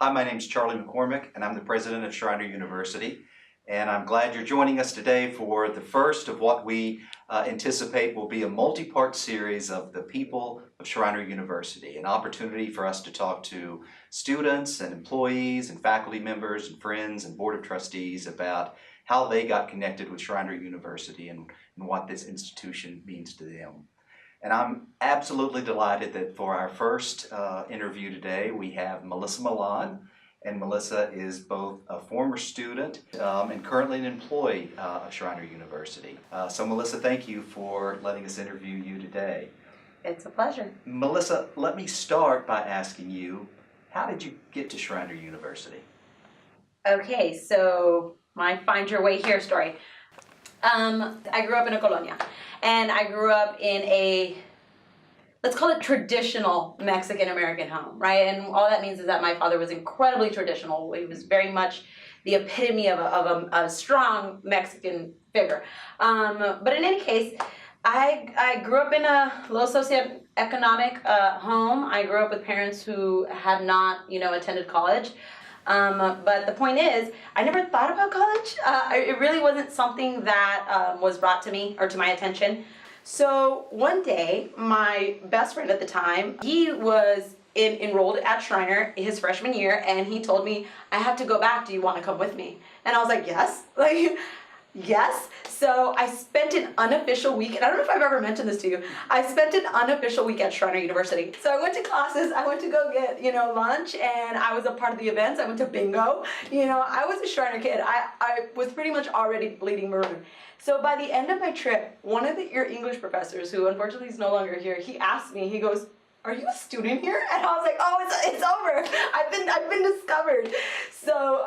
Hi, my name is Charlie McCormick, and I'm the president of Schreiner University. And I'm glad you're joining us today for the first of what we anticipate will be a multi-part series of the people of Schreiner University, an opportunity for us to talk to students and employees and faculty members and friends and board of trustees about how they got connected with Schreiner University and what this institution means to them. And I'm absolutely delighted that for our first interview today, we have Melissa Millan. And Melissa is both a former student and currently an employee of Schreiner University. So Melissa, thank you for letting us interview you today. It's a pleasure. Melissa, let me start by asking you, how did you get to Schreiner University? Okay, so my find your way here story. I grew up in a colonia, and I grew up in a, let's call it traditional Mexican-American home, right? And all that means is that my father was incredibly traditional. He was very much the epitome of a strong Mexican figure. But in any case, I grew up in a low socioeconomic home. I grew up with parents who had not, attended college. But the point is, I never thought about college. It really wasn't something that was brought to me or to my attention. So one day, my best friend at the time, he was enrolled at Schreiner his freshman year, and he told me, I have to go back, do you want to come with me? And I was like, yes, yes. So I spent an unofficial week, and I don't know if I've ever mentioned this to you, I spent an unofficial week at Schreiner University. So I went to classes, I went to go get, lunch, and I was a part of the events, I went to bingo. I was a Schreiner kid. I was pretty much already bleeding maroon. So by the end of my trip, one of your English professors, who unfortunately is no longer here, he asked me, he goes, are you a student here? And I was like, oh, it's over. I've been discovered. So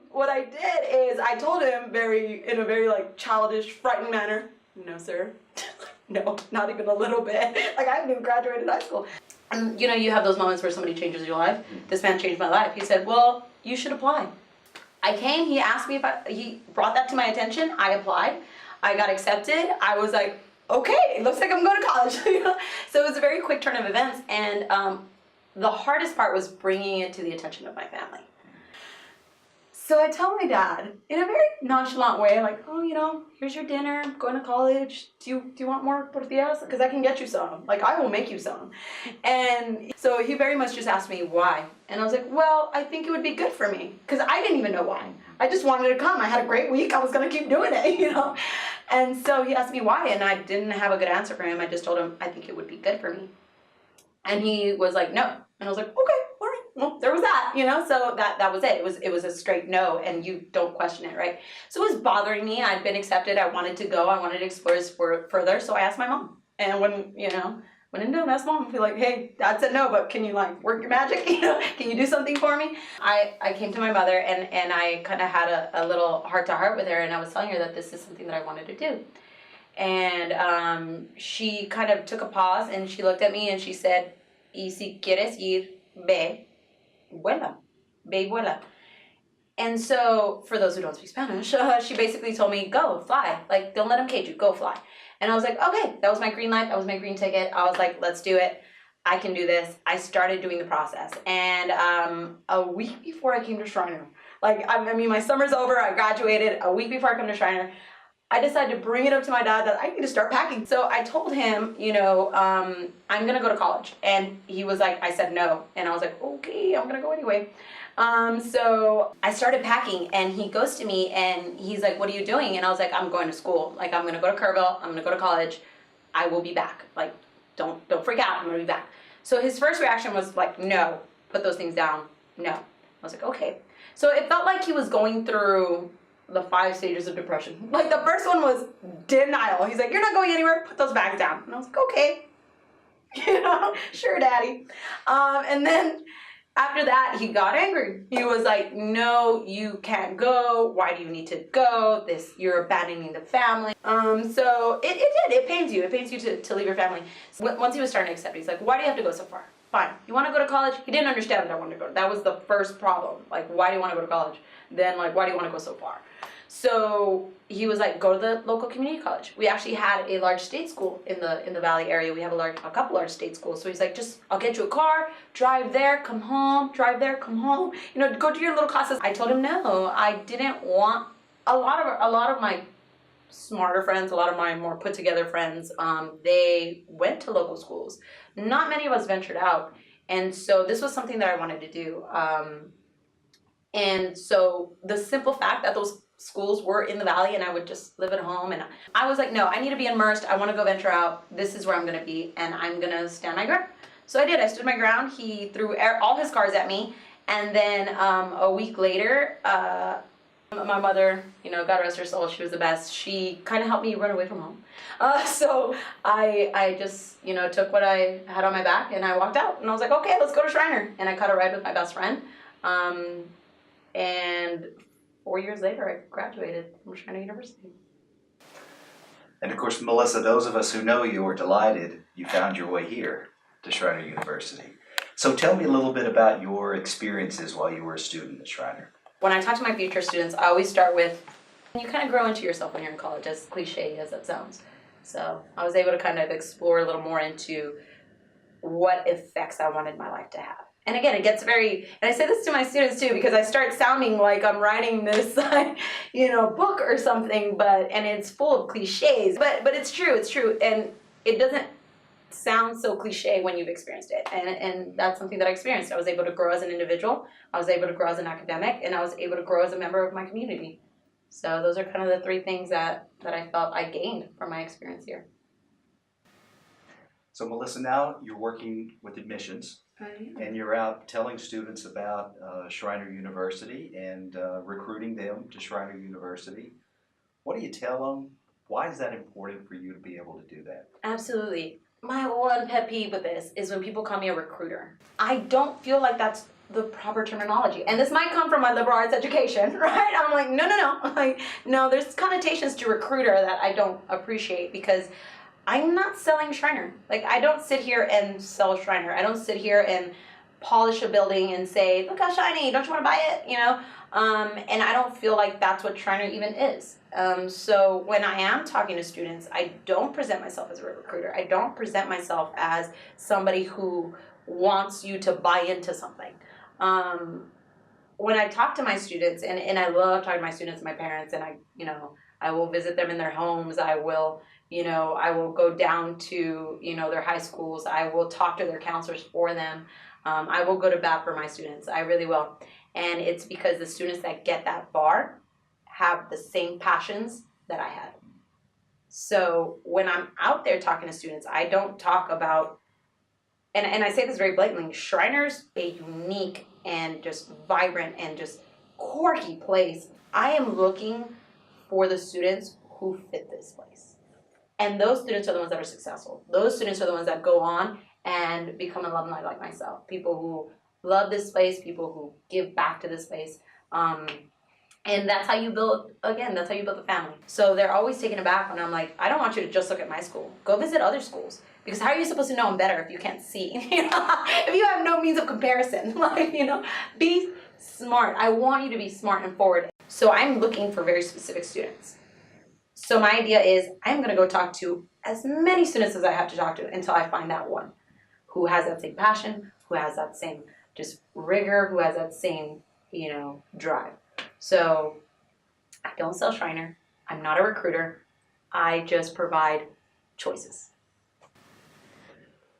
what I did is I told him in a very childish, frightened manner, no, sir. No, not even a little bit. I haven't even graduated high school. And you have those moments where somebody changes your life. This man changed my life. He said, well, you should apply. I came, he asked me he brought that to my attention. I applied. I got accepted. I was like, okay, it looks like I'm going to college. So it was a very quick turn of events, and the hardest part was bringing it to the attention of my family. So I tell my dad in a very nonchalant way, like, oh, here's your dinner, I'm going to college. Do you want more tortillas? Because I can get you some. I will make you some. And so he very much just asked me why. And I was like, well, I think it would be good for me. Because I didn't even know why. I just wanted to come. I had a great week. I was going to keep doing it, And so he asked me why, and I didn't have a good answer for him. I just told him, I think it would be good for me. And he was like, no. And I was like, okay, all right. Well, there was that, so that was it. It was a straight no, and you don't question it, right? So it was bothering me. I'd been accepted. I wanted to go. I wanted to explore this further. So I asked my mom. And when in doubt, ask mom. Be like, hey, dad said no, but can you work your magic? Can you do something for me? I came to my mother, and I kind of had a little heart-to-heart with her, and I was telling her that this is something that I wanted to do. And she kind of took a pause, and she looked at me, and she said, y si quieres ir, ve, vuela. Ve, vuela. And so, for those who don't speak Spanish, she basically told me, go, fly. Don't let them cage you, go fly. And I was like, okay, that was my green light, that was my green ticket. I was like, let's do it. I can do this. I started doing the process. And a week before I came to Schreiner, my summer's over, I graduated. A week before I come to Schreiner, I decided to bring it up to my dad that I need to start packing. So I told him, I'm going to go to college. And he was like, I said no. And I was like, okay, I'm going to go anyway. So I started packing, and he goes to me and he's like, what are you doing? And I was like, I'm going to school. I'm going to go to Kerrville. I'm going to go to college. I will be back. Don't freak out. I'm going to be back. So his first reaction was like, no, put those things down. No. I was like, okay. So it felt like he was going through the 5 stages of depression. The first one was denial. He's like, you're not going anywhere. Put those bags down. And I was like, okay. Sure, daddy. And then after that, he got angry. He was like, no, you can't go. Why do you need to go? You're abandoning the family. So it pains you. It pains you to leave your family. Once he was starting to accept, he's like, why do you have to go so far? Fine. You want to go to college? He didn't understand that I wanted to go. That was the first problem. Why do you want to go to college? Then, why do you want to go so far? So he was like, go to the local community college. We actually had a large state school in the Valley area. We have a couple large state schools. So he's like, just, I'll get you a car, drive there, come home, drive there, come home. You know, go to your little classes. I told him no. I didn't want a lot of my smarter friends, a lot of my more put together friends, they went to local schools. Not many of us ventured out. And so this was something that I wanted to do. And so the simple fact that those schools were in the Valley and I would just live at home, and I was like, no, I need to be immersed. I want to go venture out. This is where I'm going to be, and I'm going to stand my ground. So I did. I stood my ground. He threw all his cars at me. And then a week later, my mother, you know, God rest her soul, she was the best. She kind of helped me run away from home. So I just, you know, took what I had on my back and I walked out. And I was like, okay, let's go to Schreiner. And I caught a ride with my best friend. And 4 years later, I graduated from Schreiner University. And of course, Melissa, those of us who know you are delighted you found your way here to Schreiner University. So tell me a little bit about your experiences while you were a student at Schreiner. When I talk to my future students, I always start with, you kind of grow into yourself when you're in college, as cliche as that sounds. So I was able to kind of explore a little more into what effects I wanted my life to have. And again, it gets very, and I say this to my students too, because I start sounding like I'm writing this, you know, book or something, and it's full of cliches, but it's true, and it doesn't sound so cliche when you've experienced it, and that's something that I experienced. I was able to grow as an individual, I was able to grow as an academic, and I was able to grow as a member of my community. So those are kind of the three things that I felt I gained from my experience here. So Melissa, now you're working with admissions. And you're out telling students about Schreiner University and recruiting them to Schreiner University. What do you tell them? Why is that important for you to be able to do that? Absolutely. My one pet peeve with this is when people call me a recruiter. I don't feel like that's the proper terminology. And this might come from my liberal arts education, right? I'm like, no. Like, no, there's connotations to recruiter that I don't appreciate, because I'm not selling Schreiner. Like, I don't sit here and sell Schreiner. I don't sit here and polish a building and say, look how shiny, don't you want to buy it? You know, and I don't feel like that's what Schreiner even is. So when I am talking to students, I don't present myself as a recruiter. I don't present myself as somebody who wants you to buy into something. When I talk to my students, and I love talking to my students and my parents, and I will visit them in their homes. I will go down to, their high schools. I will talk to their counselors for them. I will go to bat for my students. I really will. And it's because the students that get that far have the same passions that I had. So when I'm out there talking to students, I don't talk about, and I say this very blatantly, Schreiner's a unique and just vibrant and just quirky place. I am looking for the students who fit this place. And those students are the ones that are successful. Those students are the ones that go on and become alumni like myself. People who love this place, people who give back to this place. And that's how you build, that's how you build a family. So they're always taken aback when I'm like, I don't want you to just look at my school. Go visit other schools. Because how are you supposed to know I'm better if you can't see? If you have no means of comparison, be smart. I want you to be smart and forward. So I'm looking for very specific students. So my idea is I'm going to go talk to as many students as I have to talk to until I find that one who has that same passion, who has that same just rigor, who has that same, drive. So I don't sell Schreiner. I'm not a recruiter. I just provide choices.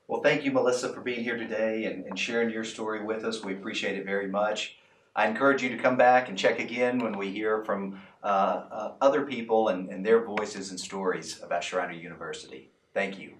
Well, thank you, Melissa, for being here today and sharing your story with us. We appreciate it very much. I encourage you to come back and check again when we hear from other people and their voices and stories about Schreiner University. Thank you.